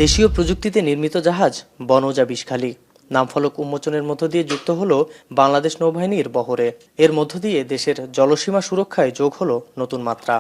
দেশীয় প্রযুক্তিতে নির্মিত জাহাজ বনৌজা বিষখালী নামফলক উন্মোচনের মধ্য দিয়ে যুক্ত হলো বাংলাদেশ নৌবাহিনীর বহরে। এর মধ্য দিয়ে দেশের জলসীমা সুরক্ষায় যোগ হলো নতুন মাত্রা।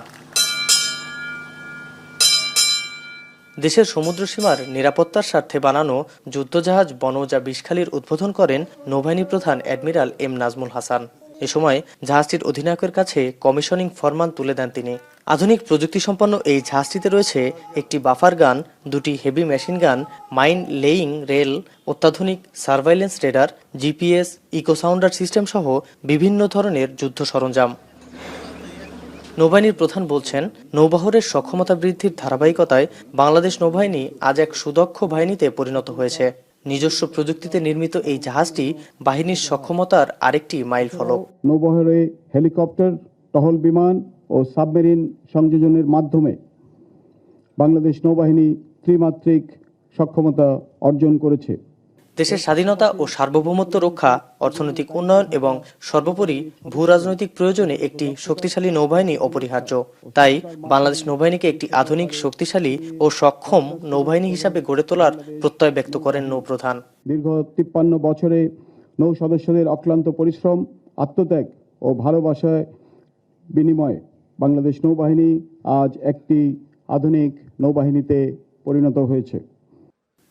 দেশের সমুদ্রসীমার নিরাপত্তার স্বার্থে বানানো যুদ্ধজাহাজ বনৌজা বিষখালীর উদ্বোধন করেন নৌবাহিনী প্রধান অ্যাডমিরাল এম নাজমুল হাসান। এ সময় জাহাজটির অধিনায়কের কাছে কমিশনিং ফরমান তুলে দেন তিনি। আধুনিক প্রযুক্তিসম্পন্ন এই জাহাজটিতে রয়েছে একটি বাফার গান, দুটি heavy machine gun, mine laying rail, অত্যাধুনিক surveillance radar, GPS, echo sounder system সহ বিভিন্ন ধরনের যুদ্ধ সরঞ্জাম। নৌবাহিনীর প্রধান বলছেন, নৌবহরের সক্ষমতা বৃদ্ধির ধারাবাহিকতায় বাংলাদেশ নৌবাহিনী আজ এক সুদক্ষ বাহিনীতে পরিণত হয়েছে। নিজস্ব প্রযুক্তিতে নির্মিত এই জাহাজটি বাহিনীর সক্ষমতার আরেকটি মাইল ফলক। নৌবহরে হেলিকপ্টার, টহল বিমান ও সাবমেরিন সংযোজনের মাধ্যমে বাংলাদেশ নৌবাহিনী ত্রিমাত্রিক সক্ষমতা অর্জন করেছে। দেশের স্বাধীনতা ও সার্বভৌমত্ব রক্ষা, অর্থনৈতিক উন্নয়ন এবং সর্বোপরি ভূ রাজনৈতিক প্রয়োজনে একটি শক্তিশালী নৌবাহিনী অপরিহার্য। তাই বাংলাদেশ নৌবাহিনীকে একটি আধুনিক, শক্তিশালী ও সক্ষম নৌবাহিনী হিসাবে গড়ে তোলার প্রত্যয় ব্যক্ত করেন নৌপ্রধান। দীর্ঘ 53 বছরে নৌ সদস্যদের অক্লান্ত পরিশ্রম, আত্মত্যাগ ও ভালোবাসার বিনিময়ে বাংলাদেশ নৌবাহিনী আজ একটি আধুনিক নৌবাহিনীতে পরিণত হয়েছে।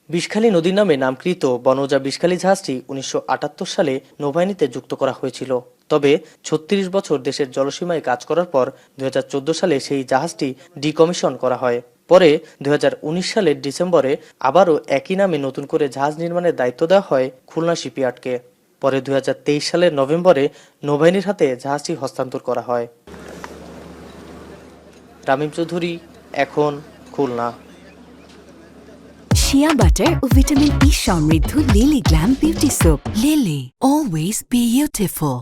বিষখালী নদীর নামে নামকৃত বনৌজা বিষখালী জাহাজটি 1978 সালে নৌবাহিনীতে যুক্ত করা হয়েছিল। তবে 36 বছর দেশের জলসীমায় কাজ করার পর 2014 সালে সেই জাহাজটি ডিকমিশন করা হয়। পরে 2019 সালের ডিসেম্বরে আবারও একই নামে নতুন করে জাহাজ নির্মাণের দায়িত্ব দেওয়া হয় খুলনা শিপইয়ার্ডকে। পরে 2023 সালের নভেম্বরে নৌবাহিনীর হাতে জাহাজটি হস্তান্তর করা হয়। রামিম চৌধুরী, এখন, খুলনা। শিয়া বাটার ও ভিটামিন ই সমৃদ্ধ lily glam beauty soap. Lily, always beautiful.